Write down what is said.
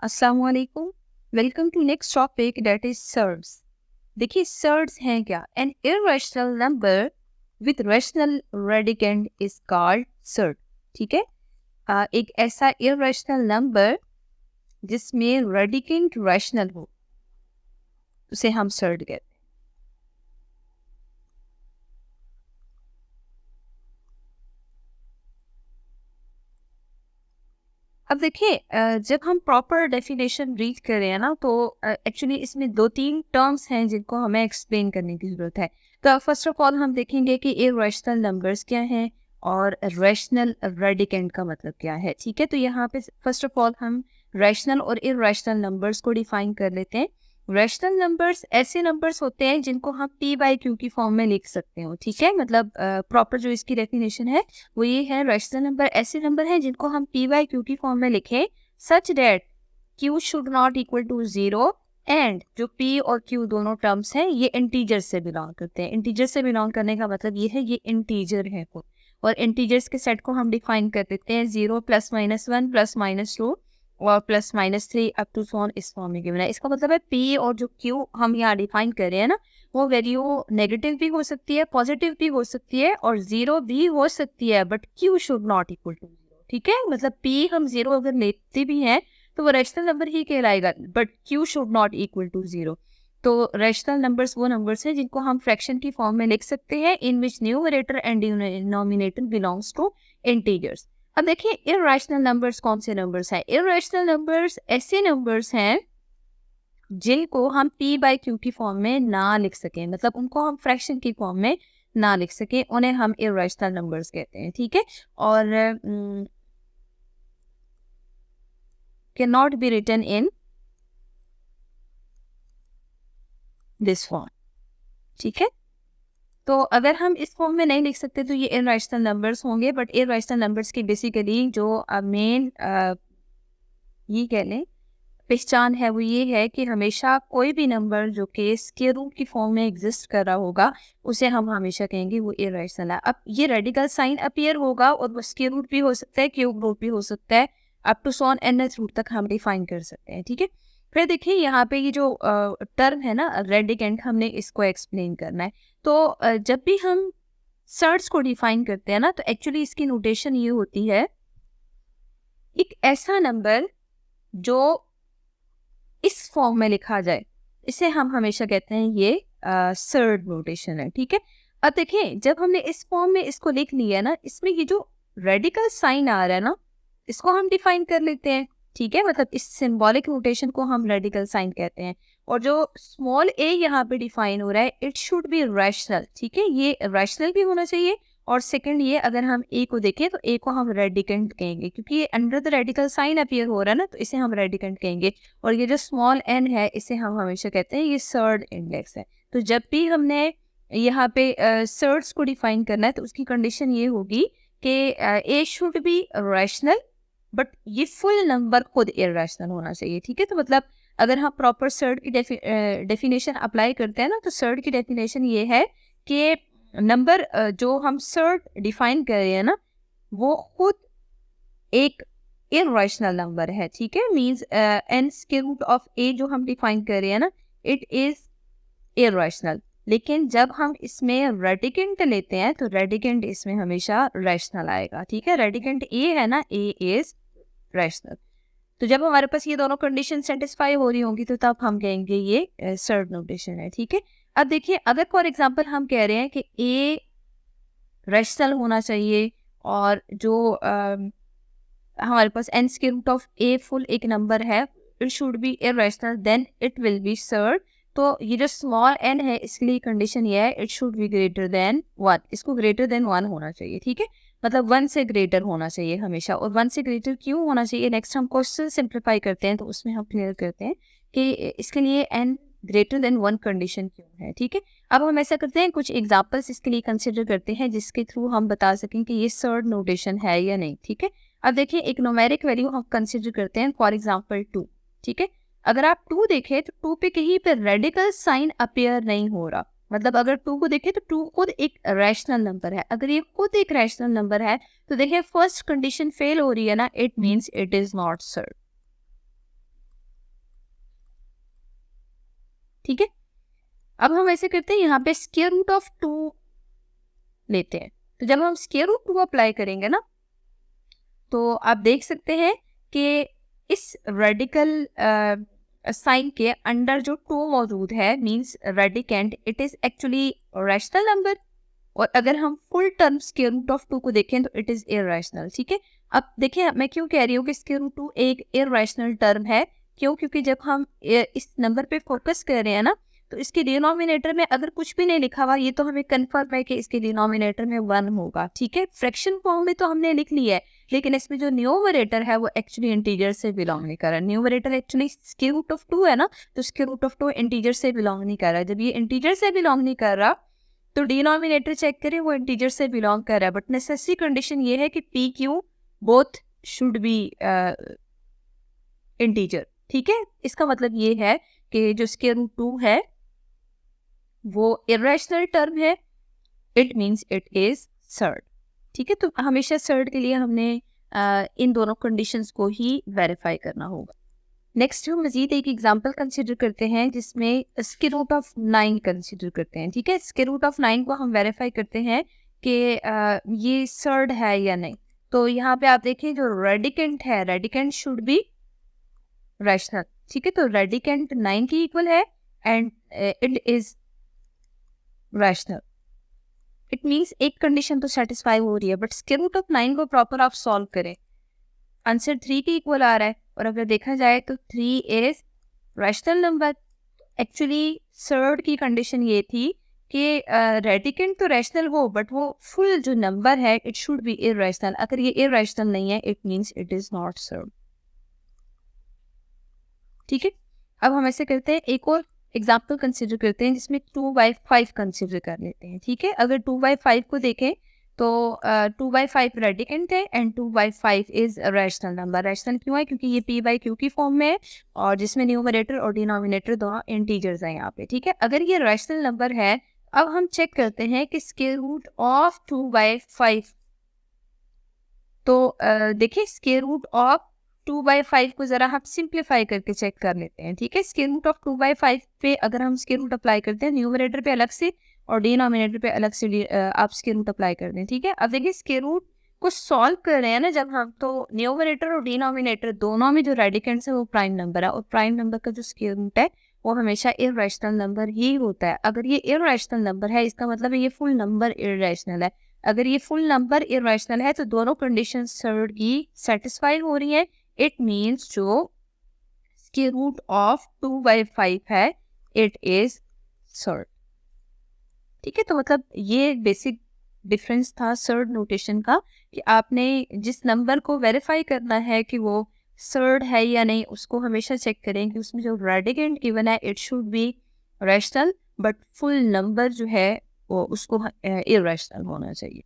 अस्सलाम वालेकुम। Welcome to next topic that is surds. देखिए सर्ड्स हैं क्या? An irrational number with rational radicand is called surd. ठीक है। एक ऐसा इररेशनल नंबर जिसमें रेडिकेंड रेशनल हो उसे हम सर्ड कहते हैं। अब देखिए जब हम प्रॉपर डेफिनेशन रीड कर रहे हैं ना तो एक्चुअली इसमें दो तीन टर्म्स हैं जिनको हमें एक्सप्लेन करने की ज़रूरत है। तो फर्स्ट ऑफ ऑल हम देखेंगे कि इरेशनल नंबर्स क्या हैं और रैशनल रेडिकेंड का मतलब क्या है। ठीक है, तो यहाँ पे फर्स्ट ऑफ ऑल हम रैशनल और इरेशनल नंबर्स को डिफाइन कर लेते हैं। रैशनल नंबर्स ऐसे नंबर्स होते हैं जिनको हम पी बाई क्यू की फॉर्म में लिख सकते हो। ठीक है, मतलब प्रॉपर जो इसकी डेफिनेशन है वो ये है, रैशनल नंबर ऐसे नंबर हैं जिनको हम पी बाई क्यू की फॉर्म में लिखें such that Q should not equal to zero and जो पी और क्यू दोनों टर्म्स हैं ये इंटीजर से बिलोंग करते हैं। इंटीजर से बिलोंग करने का मतलब ये है ये इंटीजर है कोई, और इंटीजर्स के सेट को हम डिफाइन कर देते हैं zero plus minus one plus minus two और plus minus three up to so on इस फॉर्म में गिवन है। इसका मतलब है पी और जो क्यू हम यहाँ डिफाइन कर रहे हैं ना वो वैल्यू नेगेटिव भी हो सकती है, पॉजिटिव भी हो सकती है और जीरो भी हो सकती है, but Q should not equal to zero. ठीक है, मतलब पी हम जीरो अगर लेते भी हैं तो वो रैशनल नंबर ही कहलाएगा, but Q should not equal to zero. तो रैशनल नंबर्स वो नंबर्स हैं जिनको हम फ्रैक्शन की फॉर्म में लिख सकते हैं in which numerator and denominator belongs to integers. अब देखिए इररेशनल नंबर्स कौन से नंबर्स हैं? इररेशनल नंबर्स ऐसे नंबर्स हैं जिनको हम पी बाई क्यू की फॉर्म में ना लिख सकें, मतलब उनको हम फ्रैक्शन की फॉर्म में ना लिख सकें, उन्हें हम इररेशनल नंबर्स कहते हैं। ठीक है, और can not be written in this form. ठीक है, तो अगर हम इस फॉर्म में नहीं लिख सकते तो ये इररेशनल नंबर्स होंगे, बट इररेशनल नंबर्स की बेसिकली जो मेन ये कह लें पहचान है वो ये है कि हमेशा कोई भी नंबर जो कि स्क्वायर रूट की फॉर्म में एग्जिस्ट कर रहा होगा उसे हम हमेशा कहेंगे वो इरेशनल है। अब ये रेडिकल साइन अपीयर होगा और वो स्क्वायर रूट भी हो सकता है, क्यूब रूट भी हो सकता है, अप टू सॉन एन रूट तक हम डिफाइन कर सकते हैं। ठीक है, फिर देखिए यहाँ पे ये जो टर्म है ना रेडिकेंट, हमने इसको एक्सप्लेन करना है। तो जब भी हम सर्ड्स को डिफाइन करते हैं ना तो एक्चुअली इसकी नोटेशन ये होती है, एक ऐसा नंबर जो इस फॉर्म में लिखा जाए इसे हम हमेशा कहते हैं ये सर्ड नोटेशन है। ठीक है, अब देखिए जब हमने इस फॉर्म में इसको लिख लिया ना, इसमें ये जो रेडिकल साइन आ रहा है ना इसको हम डिफाइन कर लेते हैं। ठीक है, मतलब इस सिंबॉलिक नोटेशन को हम रेडिकल साइन कहते हैं, और जो स्मॉल ए यहाँ पे डिफाइन हो रहा है इट शुड बी रैशनल। ठीक है, ये रैशनल भी होना चाहिए, और सेकंड ये अगर हम ए को देखें तो ए को हम रेडिकेंट कहेंगे क्योंकि ये under the radical sign appear हो रहा है ना, तो इसे हम रेडिकेंट कहेंगे। और ये जो स्मॉल एन है इसे हम हमेशा कहते हैं ये सर्ड इंडेक्स है। तो जब भी हमने यहाँ पे सर्ड्स को डिफाइन करना है तो उसकी कंडीशन ये होगी कि ए शुड बी रैशनल, बट ये फुल नंबर खुद इरेशनल होना चाहिए। ठीक है, तो मतलब अगर हम प्रॉपर सर्ड की डेफिनेशन अप्लाई करते हैं ना तो सर्ड की डेफिनेशन ये है कि नंबर जो हम सर्ड डिफाइन कर रहे हैं ना वो खुद एक इरेशनल नंबर है। ठीक है, means N square root of A जो हम डिफाइन कर रहे हैं ना इट इज इरेशनल, लेकिन जब हम इसमें रेडिकेंट लेते हैं तो रेडिकेंट इसमें हमेशा रैशनल आएगा। ठीक है, रेडिकेंट ए है ना, ए इज रैशनल। तो जब हमारे पास ये दोनों कंडीशन सेटिस्फाई हो रही होंगी तो तब हम कहेंगे ये सर्ड नोटेशन है। ठीक है, अब देखिए अगर फॉर एग्जांपल हम कह रहे हैं कि ए रैशनल होना चाहिए और जो हमारे पास N square root of A full एक नंबर है it should be irrational then it will be surd. तो ये जो स्मॉल एन है इसके लिए कंडीशन ये है it should be greater than one, इसको ग्रेटर देन वन होना चाहिए। ठीक है, मतलब वन से ग्रेटर होना चाहिए हमेशा, और वन से ग्रेटर क्यों होना चाहिए नेक्स्ट हम क्वेश्चन सिंप्लीफाई करते हैं तो उसमें हम क्लियर करते हैं कि इसके लिए N greater than one condition क्यों है। ठीक है, अब हम ऐसा करते हैं कुछ एग्जांपल्स इसके लिए कंसिडर करते हैं जिसके थ्रू हम बता सकें कि ये सर्ड नोटेशन है या नहीं। ठीक है, अब देखिए एक न्यूमेरिक वैल्यू हम कंसिडर करते हैं, फॉर एग्जांपल 2। ठीक है, अगर आप 2 देखें तो 2 पे कहीं पे रेडिकल साइन अपीयर नहीं हो रहा, मतलब अगर 2 को देखें तो 2 खुद एक रैशनल नंबर है। अगर ये खुद एक रैशनल नंबर है तो देखिए फर्स्ट कंडीशन फेल हो रही है ना, it means it is not surd. ठीक है। अब हम ऐसे करते हैं, यहाँ पे स्क्वायर रूट ऑफ 2 लेते हैं। तो जब हम स्क्वायर रूट 2 अप्लाई करेंगे ना, तो आप देख सकते हैं कि इस रेडिकल साइन के अंडर जो 2 मौजूद है means radicand, it is actually rational number. और अगर हम full term square root of 2 को देखें तो इट इज इररेशनल। ठीक है। अब देखिए मैं क्यों कह रही हूँ कि स्क्वायर रूट 2 एक इररेशनल टर्म है, क्यों? क्योंकि जब हम इस नंबर पे फोकस कर रहे हैं ना, तो इसके डिनोमिनेटर में अगर कुछ भी नहीं लिखा हुआ, ये तो हमें कंफर्म है कि इसके डिनोमिनेटर में 1 होगा। ठीक है। फ्रैक्शन फॉर्म में तो हमने लिख लिया है, लेकिन इसमें जो न्यूमरेटर है वो एक्चुअली इंटीजर से बिलोंग नहीं कर रहा। Numerator actually square root of 2 है ना, तो स्क्वायर रूट ऑफ 2 इंटीजर से बिलोंग नहीं कर रहा। जब ये इंटीजर से बिलोंग नहीं कर रहा तो डिनोमिनेटर चेक करें, वो इंटीजर से बिलोंग कर रहा है। बट नेसेसरी कंडीशन ये है कि P Q both should be integer. ठीक है। इसका मतलब ये है कि जो स्क्वायर रूट 2 है वो इरेशनल टर्म है, it means it is surd. ठीक है। तो हमेशा सर्ड के लिए हमने इन दोनों कंडीशंस को ही वेरीफाई करना होगा। नेक्स्ट हम मजीद एक एग्जांपल कंसिडर करते हैं जिसमें स्क्वायर रूट ऑफ 9 कंसिडर करते हैं। ठीक है। स्क्वायर रूट ऑफ 9 को हम वेरीफाई करते हैं कि ये सर्ड है या नहीं। तो यहाँ पे आप देखें जो रेडिकेंट है, रेडिकेंट शुड बी रैशनल। ठीक है। तो रेडिकेंट 9 की इक्वल है and it is rational. It means एक कंडीशन तो सेटिस्फाई हो रही है, बट स्क्वायर रूट ऑफ 9 को प्रॉपर आप सॉल्व करें, आंसर 3 के इक्वल आ रहा है। और अगर देखा जाए तो 3 is rational number. Actually surd की कंडीशन ये थी कि रेडिकेंट तो रैशनल हो, बट वो फुल जो नंबर है इट शुड बी इररेशनल। अगर ये इररेशनल नहीं है it means it is not surd. ठीक है। अब हम ऐसे करते हैं, एक और एग्जाम्पल कंसिडर करते हैं जिसमें 2/5 कंसिडर कर लेते हैं। ठीक है। अगर 2/5 को देखें तो 2/5 रेडिकेंट है and 2/5 is rational number. Rational क्यों है? क्योंकि ये p/q की फॉर्म में है और जिसमें न्यूमरेटर और डिनोमिनेटर दोनों इंटीजर्स हैं यहाँ पे। ठीक है। अगर ये रैशनल नंबर है, अब हम चेक करते हैं कि स्क्वायर रूट ऑफ 2/5। तो देखिए स्क्वायर रूट ऑफ 2/5 को जरा हम सिंप्लीफाई करके चेक कर लेते हैं। ठीक है। स्क्वायर रूट ऑफ 2/5 पे अगर हम स्क्वायर रूट अप्लाई करते हैं, न्यूमरेटर पे अलग से और डिनोमिनेटर पे अलग से आप स्क्वायर रूट अप्लाई कर दें। ठीक है। अब देखिए स्क्वायर रूट को सॉल्व कर रहे हैं ना जब हम, तो न्यूमरेटर और डिनोमिनेटर दोनों में जो रेडिकेंट्स है वो प्राइम नंबर है, और प्राइम नंबर का जो स्क्वायर रूट है वो हमेशा इररेशनल नंबर ही होता है। अगर ये इररेशनल नंबर है इसका मतलब है ये फुल नंबर इररेशनल है। अगर ये फुल नंबर इररेशनल है तो दोनों कंडीशन सर्ड की सेटिस्फाई हो रही हैं। इट मीन्स जो स्क्वायर रूट ऑफ 2/5 है इट इज सर्ड। ठीक है। तो मतलब ये बेसिक डिफरेंस था सर्ड नोटेशन का, कि आपने जिस नंबर को वेरीफाई करना है कि वो सर्ड है या नहीं, उसको हमेशा चेक करें कि उसमें जो रेडिकेंट गिवन है it should B rational, but full number जो है वो उसको इररेशनल होना चाहिए।